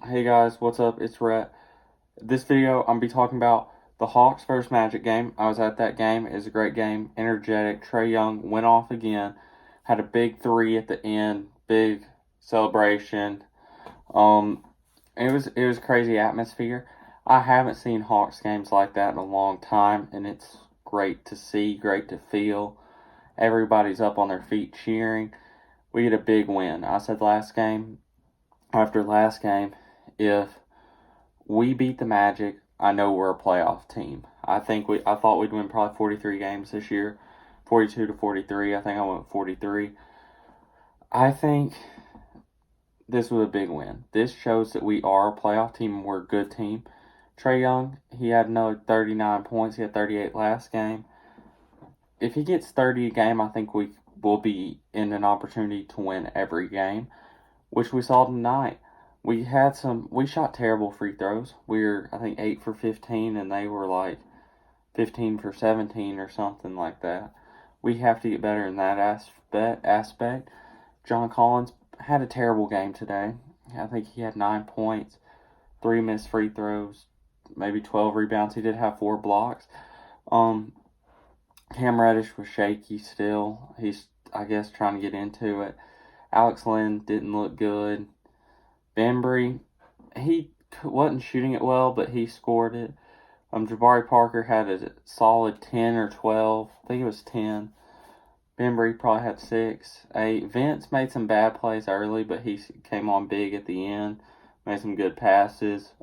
Hey guys, what's up? It's Rhett. This video, I'm gonna be talking about the Hawks versus Magic game. I was at that game. It was a great game. Energetic. Trae Young went off again. Had a big three at the end. Big celebration. Um, it was crazy atmosphere. I haven't seen Hawks games like that in a long time, and it's great to see, great to feel. Everybody's up on their feet cheering. We get a big win. I said after last game, if we beat the Magic, I know we're a playoff team. I thought we'd win probably 43 games this year, 42 to 43. I think I went 43. I think this was a big win. This shows that we are a playoff team and we're a good team. Trae Young, he had another 39 points. He had 38 last game. If he gets 30 a game, I think we will be in an opportunity to win every game, which we saw tonight. We shot terrible free throws. We were, I think, 8 for 15, and they were like 15 for 17 or something like that. We have to get better in that aspect. John Collins had a terrible game today. I think he had 9 points, 3 missed free throws, maybe 12 rebounds. He did have 4 blocks. Cam Reddish was shaky still. He's, I guess, trying to get into it. Alex Len didn't look good. Bembry, he wasn't shooting it well, but he scored it. Jabari Parker had a solid 10 or 12. I think it was 10. Bembry probably had 6, 8. Vince made some bad plays early, but he came on big at the end. Made some good passes.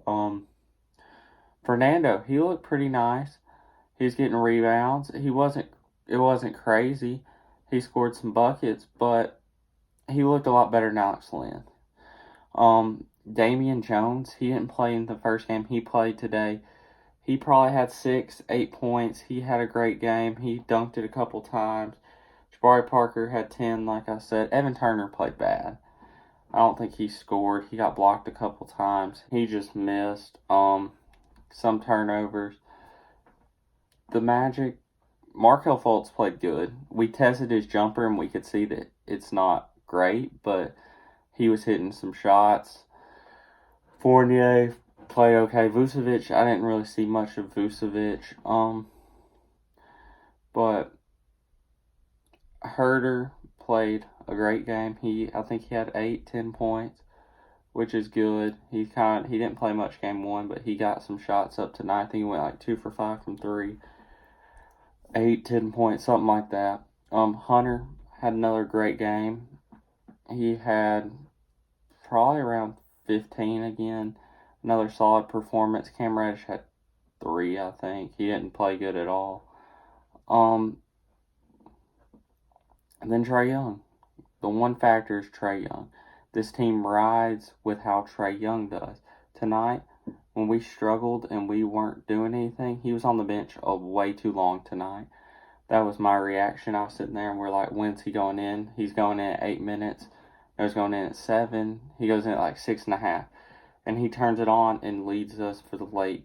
Fernando, he looked pretty nice. He's getting rebounds. It wasn't crazy. He scored some buckets, but he looked a lot better than Alex Len. Damian Jones, he didn't play in the first game. He played today. He probably had 6, 8 points. He had a great game. He dunked it a couple times. Jabari Parker had 10, like I said. Evan Turner played bad. I don't think he scored. He got blocked a couple times. He just missed. Some turnovers. The Magic, Markelle Fultz played good. We tested his jumper and we could see that it's not great, but he was hitting some shots. Fournier played okay. Vucevic, I didn't really see much of Vucevic. But Herter played a great game. I think he had 8, 10 points, which is good. He didn't play much game 1, but he got some shots up tonight. I think he went like 2 for 5 from 3. 8, 10 points, something like that. Hunter had another great game. He had probably around 15 again. Another solid performance. Cam Reddish had 3, I think. He didn't play good at all. And then Trae Young. The one factor is Trae Young. This team rides with how Trae Young does. Tonight, when we struggled and we weren't doing anything, he was on the bench way too long tonight. That was my reaction. I was sitting there and we're like, when's he going in? He's going in at 8 minutes. He was going in at 7. He goes in at like 6.5. And he turns it on and leads us for the late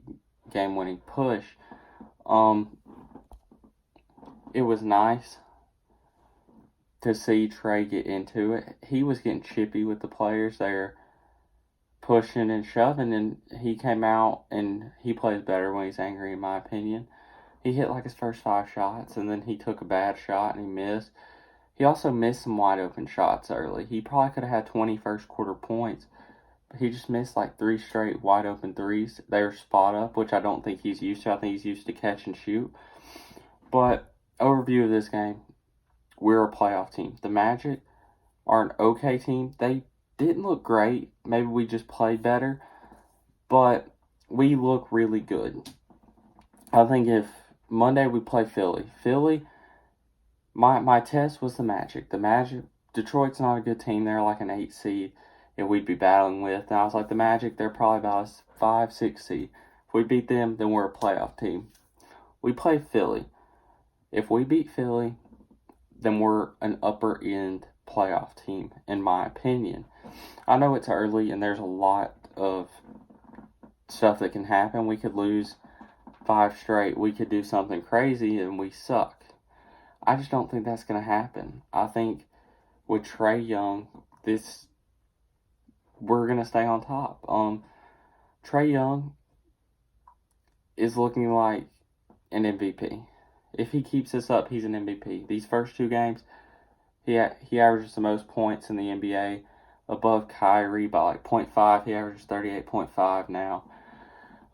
game-winning push. It was nice to see Trae get into it. He was getting chippy with the players there, pushing and shoving, and he came out and he plays better when he's angry, in my opinion. He hit like his first 5 shots, and then he took a bad shot and he missed. He also missed some wide open shots early. He probably could have had 20 first quarter points, but he just missed like 3 straight wide open threes. They were spot up, which I don't think he's used to. I think he's used to catch and shoot. But overview of this game, we're a playoff team. The Magic are an okay team. They didn't look great. Maybe we just played better, but we look really good. I think if Monday we play Philly, my test was the Magic. Detroit's not a good team. They're like an 8 seed and we'd be battling with. And I was like, the Magic, they're probably about a 5, 6 seed. If we beat them, then we're a playoff team. We play Philly. If we beat Philly, then we're an upper end playoff team, in my opinion. I know it's early and there's a lot of stuff that can happen. We could lose 5 straight. We could do something crazy and we suck. I just don't think that's going to happen. I think with Trae Young, we're going to stay on top. Trae Young is looking like an MVP. If he keeps this up, he's an MVP. These first 2 games, he averages the most points in the NBA, above Kyrie by like 0.5. He averages 38.5 now.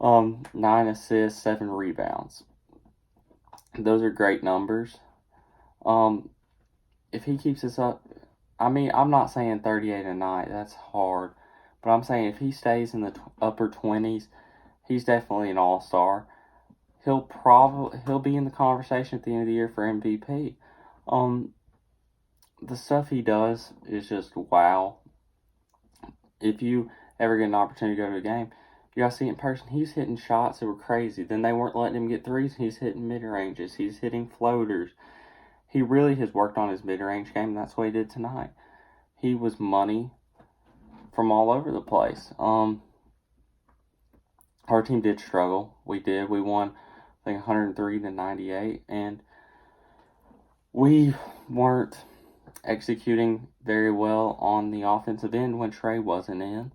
9 assists, 7 rebounds. Those are great numbers. If he keeps this up, I mean, I'm not saying 38 a night. That's hard. But I'm saying if he stays in the upper 20s, he's definitely an all-star. He'll be in the conversation at the end of the year for MVP. The stuff he does is just wow. If you ever get an opportunity to go to a game, you gotta see it in person. He's hitting shots that were crazy. Then they weren't letting him get threes. He's hitting mid-ranges. He's hitting floaters. He really has worked on his mid-range game, and that's what he did tonight. He was money from all over the place. Our team did struggle. We did. We won, I think, 103-98, and we weren't executing very well on the offensive end when Trae wasn't in.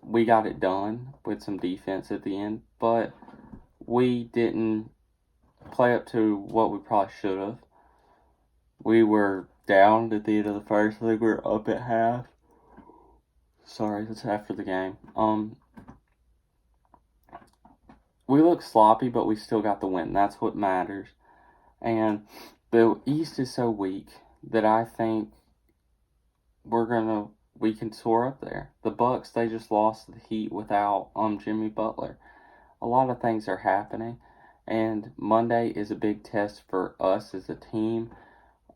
We got it done with some defense at the end, but we didn't play up to what we probably should have. We were down at the end of the first. I think we were up at half. Sorry, that's after the game. We looked sloppy, but we still got the win. That's what matters. And the East is so weak that I think we can soar up there. The Bucks, they just lost to the Heat without Jimmy Butler. A lot of things are happening, and Monday is a big test for us as a team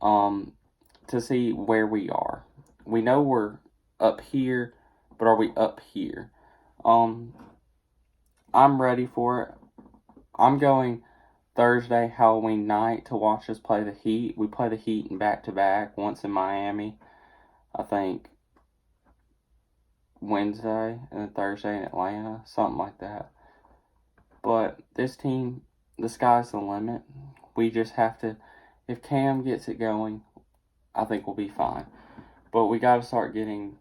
to see where we are. We know we're up here, but are we up here? I'm ready for it. I'm going Thursday, Halloween night, to watch us play the Heat. We play the Heat in back-to-back, once in Miami, I think Wednesday, and then Thursday in Atlanta, something like that. But this team, the sky's the limit. We just have to, if Cam gets it going, I think we'll be fine. But we got to start getting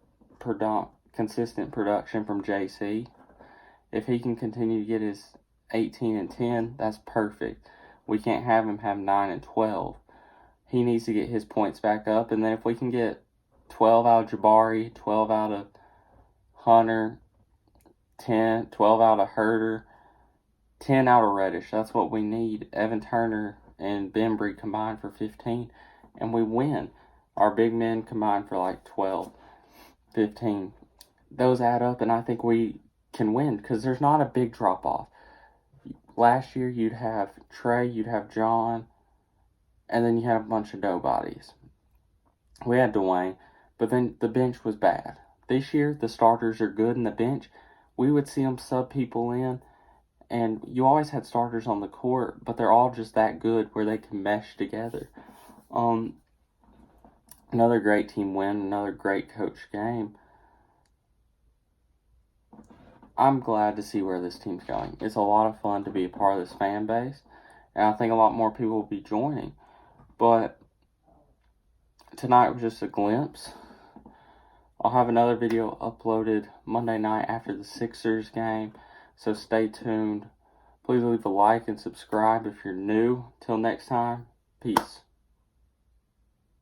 consistent production from JC. If he can continue to get his 18 and 10, that's perfect. We can't have him have 9 and 12. He needs to get his points back up, and then if we can get 12 out of Jabari, 12 out of Hunter, 12 out of Herter, 10 out of Reddish, that's what we need. Evan Turner and Bembry combined for 15, and we win. Our big men combined for like 12, 15. Those add up, and I think we can win because there's not a big drop-off. Last year, you'd have Trae, you'd have John, and then you had a bunch of nobodies. We had Dwayne, but then the bench was bad. This year, the starters are good, and the bench, we would see them sub people in, and you always had starters on the court, but they're all just that good where they can mesh together. Another great team win, another great coach game. I'm glad to see where this team's going. It's a lot of fun to be a part of this fan base, and I think a lot more people will be joining. But tonight was just a glimpse. I'll have another video uploaded Monday night after the Sixers game, so stay tuned. Please leave a like and subscribe if you're new. Till next time, peace.